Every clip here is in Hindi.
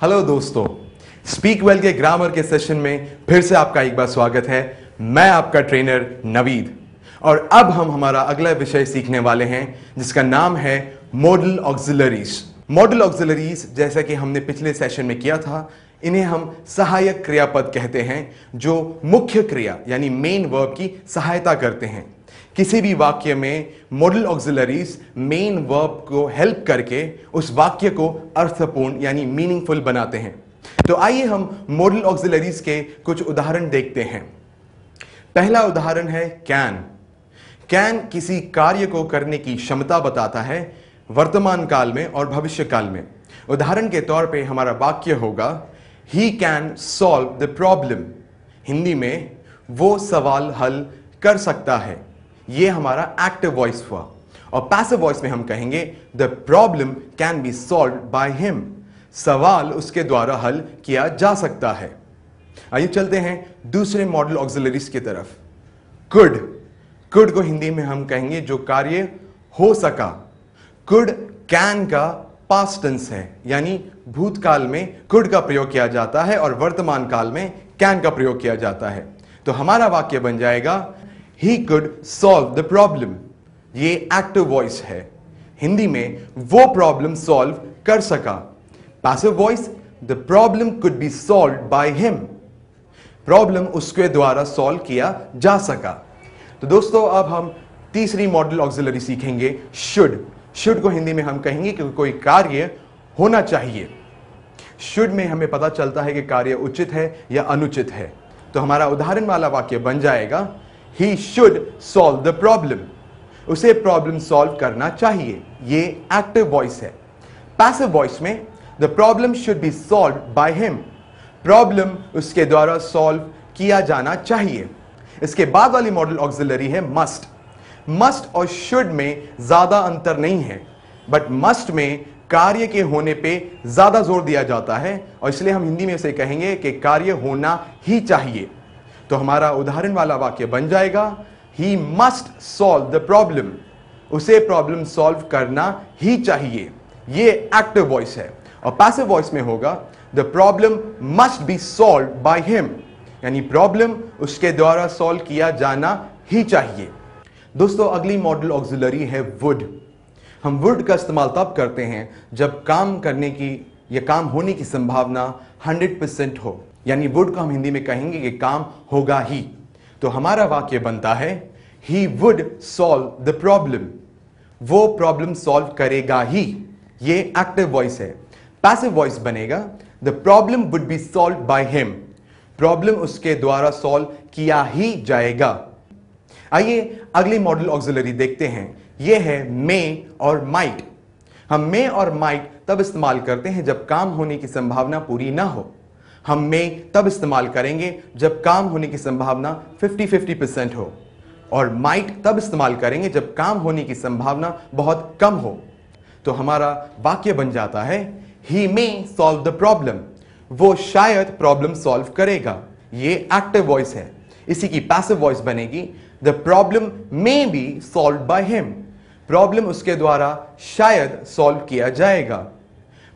हेलो दोस्तों, स्पीक वेल के ग्रामर के सेशन में फिर से आपका एक बार स्वागत है। मैं आपका ट्रेनर नवीद और अब हम हमारा अगला विषय सीखने वाले हैं जिसका नाम है मॉडल ऑक्सिलरीज। मॉडल ऑक्सिलरीज जैसा कि हमने पिछले सेशन में किया था, इन्हें हम सहायक क्रियापद कहते हैं जो मुख्य क्रिया यानी मेन वर्ब की सहायता करते हैं। किसी भी वाक्य में मॉडल ऑक्सिलरीज मेन वर्ब को हेल्प करके उस वाक्य को अर्थपूर्ण यानी मीनिंगफुल बनाते हैं। तो आइए हम मॉडल ऑक्सिलरीज के कुछ उदाहरण देखते हैं। पहला उदाहरण है कैन। कैन किसी कार्य को करने की क्षमता बताता है वर्तमान काल में और भविष्य काल में। उदाहरण के तौर पे हमारा वाक्य होगा he can solve the problem. Hindi में वो सवाल हल कर सकता है। ये हमारा एक्टिव वॉइस हुआ। और पैसिव वॉइस में हम कहेंगे the problem can be solve by him. सवाल उसके द्वारा हल किया जा सकता है। आइए चलते हैं दूसरे मॉडल ऑक्सिलरीज की तरफ। कुड। कुड को हिंदी में हम कहेंगे जो कार्य हो सका। कुड कैन का पास्ट टेंस है, यानी भूतकाल में कुड का प्रयोग किया जाता है और वर्तमान काल में कैन का प्रयोग किया जाता है। तो हमारा वाक्य बन जाएगा He could solve the problem। ये एक्टिव वॉइस है। हिंदी में वो प्रॉब्लम सॉल्व कर सका। Passive voice the problem could be solve by him. Problem उसके द्वारा सॉल्व किया जा सका। तो दोस्तों अब हम तीसरी मॉडल ऑक्सिलरी सीखेंगे शुड। शुड को हिंदी में हम कहेंगे कि कोई कार्य होना चाहिए। शुड में हमें पता चलता है कि कार्य उचित है या अनुचित है। तो हमारा उदाहरण वाला वाक्य बन जाएगा He should solve the problem। उसे प्रॉब्लम सॉल्व करना चाहिए। ये एक्टिव वॉइस है। पैसिव वॉइस में the problem should be solved by him। Problem उसके द्वारा सॉल्व किया जाना चाहिए। इसके बाद वाली मॉडल ऑक्सिलरी है मस्ट। मस्ट और शुड में ज्यादा अंतर नहीं है, बट मस्ट में कार्य के होने पे ज्यादा जोर दिया जाता है और इसलिए हम हिंदी में उसे कहेंगे कि कार्य होना ही चाहिए। तो हमारा उदाहरण वाला वाक्य बन जाएगा He must solve the problem। उसे प्रॉब्लम सॉल्व करना ही चाहिए। ये एक्टिव वॉइस है। और पैसिव वॉइस में होगा The problem must be solved by him। यानी प्रॉब्लम उसके द्वारा सॉल्व किया जाना ही चाहिए। दोस्तों अगली मॉडल ऑक्सिलरी है वुड। हम वुड का इस्तेमाल तब करते हैं जब काम करने की या काम होने की संभावना 100% हो, यानी वुड को हम हिंदी में कहेंगे कि काम होगा ही। तो हमारा वाक्य बनता है He would solve the problem। वो प्रॉब्लम सॉल्व करेगा ही। ये एक्टिव वॉइस है। पैसिव वॉइस बनेगा The problem would be solved by him। Problem उसके द्वारा सॉल्व किया ही जाएगा। आइए अगली मॉडल ऑक्सिलरी देखते हैं। यह है मे और माइट। हम मे और माइट तब इस्तेमाल करते हैं जब काम होने की संभावना पूरी ना हो। हम में तब इस्तेमाल करेंगे जब काम होने की संभावना 50-50% हो, और माइट तब इस्तेमाल करेंगे जब काम होने की संभावना बहुत कम हो। तो हमारा वाक्य बन जाता है He may solve the problem। वो शायद प्रॉब्लम सॉल्व करेगा। ये एक्टिव वॉइस है। इसी की पैसिव वॉइस बनेगी The problem may be solved by him। Problem उसके द्वारा शायद सॉल्व किया जाएगा।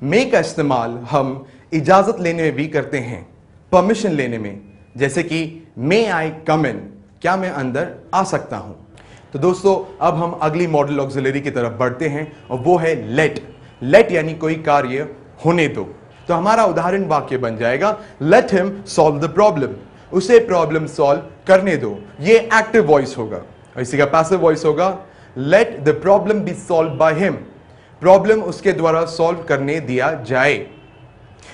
मे का इस्तेमाल हम इजाजत लेने में भी करते हैं, परमिशन लेने में, जैसे कि मे आई कम इन। क्या मैं अंदर आ सकता हूं? तो दोस्तों अब हम अगली मॉडल ऑक्सिलरी की तरफ बढ़ते हैं और वो है लेट। लेट यानी कोई कार्य होने दो। तो हमारा उदाहरण वाक्य बन जाएगा let him solve the problem. उसे प्रॉब्लम सॉल्व करने दो। ये एक्टिव वॉइस होगा। और इसी का पैसिव वॉइस होगा let the problem be solve by him. Problem उसके द्वारा सॉल्व करने दिया जाए।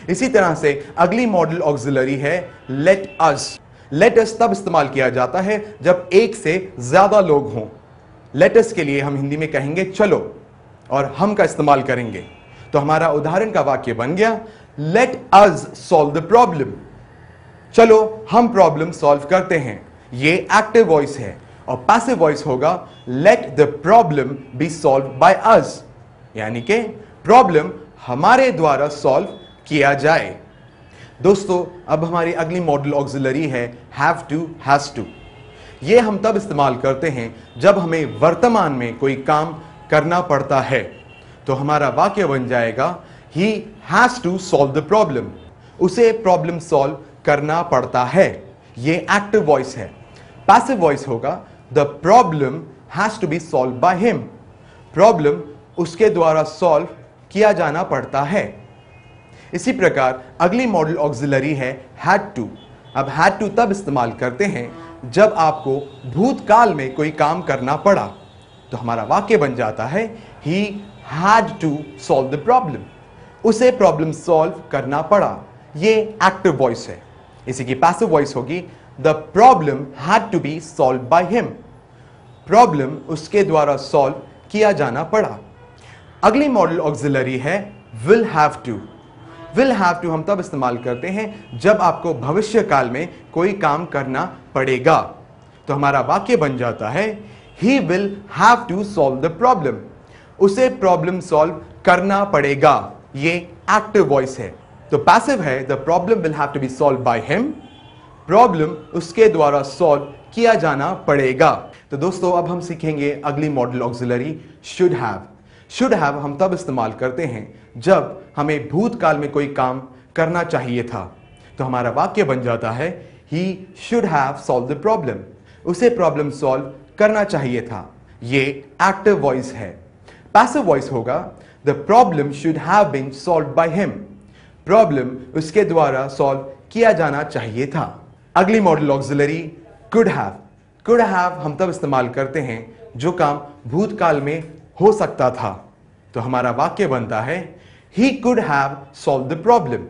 इसी तरह से अगली मॉडल ऑक्सिलरी है लेट अस। लेट अस तब इस्तेमाल किया जाता है जब एक से ज्यादा लोग हों। लेट अस के लिए हम हिंदी में कहेंगे चलो, और हम का इस्तेमाल करेंगे। तो हमारा उदाहरण का वाक्य बन गया let us solve the problem. चलो हम प्रॉब्लम सॉल्व करते हैं। ये एक्टिव वॉइस है। और पैसिव वॉइस होगा let the problem be solve by us, यानी कि प्रॉब्लम हमारे द्वारा सॉल्व किया जाए। दोस्तों अब हमारी अगली मॉडल ऑक्सिलरी है हैव टू, हैज टू। ये हम तब इस्तेमाल करते हैं जब हमें वर्तमान में कोई काम करना पड़ता है। तो हमारा वाक्य बन जाएगा he has to solve the problem, उसे प्रॉब्लम सॉल्व करना पड़ता है, ये एक्टिव वॉइस है। पैसिव वॉइस होगा the problem has to be solve by him, problem उसके द्वारा सॉल्व किया जाना पड़ता है। इसी प्रकार अगली मॉडल ऑक्सिलरी है हैड टू। अब हैड टू तब इस्तेमाल करते हैं जब आपको भूतकाल में कोई काम करना पड़ा, तो हमारा वाक्य बन जाता है he had to solve the problem, उसे प्रॉब्लम सॉल्व करना पड़ा, ये एक्टिव वॉइस है। इसी की पैसिव वॉइस होगी the problem had to be solve by him, problem उसके द्वारा सॉल्व किया जाना पड़ा। अगली मॉडल ऑक्सिलरी है will have to. Will have to हम तब इस्तेमाल करते हैं जब आपको भविष्य काल में कोई काम करना पड़ेगा, तो हमारा वाक्य बन जाता है he will have to solve the problem, उसे प्रॉब्लम सॉल्व करना पड़ेगा, ये एक्टिव वॉइस है। तो पैसिव है the problem will have to be solve by him, problem उसके द्वारा सॉल्व किया जाना पड़ेगा। तो दोस्तों अब हम सीखेंगे अगली modal auxiliary should have. Should have हम तब इस्तेमाल करते हैं जब हमें भूतकाल में कोई काम करना चाहिए था, तो हमारा वाक्य बन जाता है he should have solve the problem, उसे प्रॉब्लम सॉल्व करना चाहिए था, ये एक्टिव वॉइस है। पैसिव वॉइस होगा the problem should have been solved by him, problem उसके द्वारा सॉल्व किया जाना चाहिए था। अगली modal auxiliary could have. Could have हम तब इस्तेमाल करते हैं जो काम भूतकाल में हो सकता था, तो हमारा वाक्य बनता है he could have solve the problem,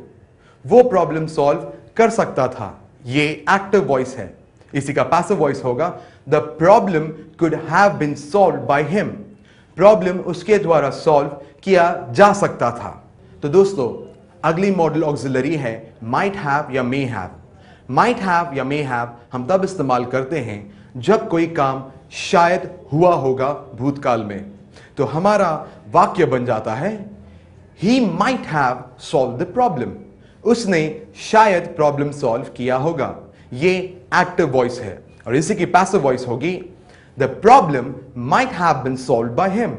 वो प्रॉब्लम सॉल्व कर सकता था, ये एक्टिव वॉइस है। इसी का पैसिव वॉइस होगा the problem could have been solved by him, problem उसके द्वारा सॉल्व किया जा सकता था। तो दोस्तों अगली मॉडल ऑक्सिलरी है माइट हैव या मे हैव। माइट हैव या मे हैव हम तब इस्तेमाल करते हैं जब कोई काम शायद हुआ होगा भूतकाल में, तो हमारा वाक्य बन जाता है he might have solve the problem, उसने शायद प्रॉब्लम सॉल्व किया होगा, ये एक्टिव वॉइस है। और इसी की पैसिव वॉइस होगी the problem might have been solved by him,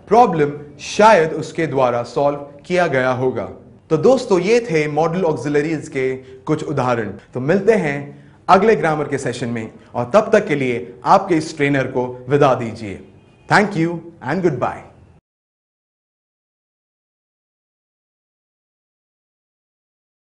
problem शायद उसके द्वारा सॉल्व किया गया होगा। तो दोस्तों ये थे मॉडल ऑक्सिलरीज के कुछ उदाहरण। तो मिलते हैं अगले ग्रामर के सेशन में, और तब तक के लिए आपके इस ट्रेनर को विदा दीजिए। Thank you and good bye.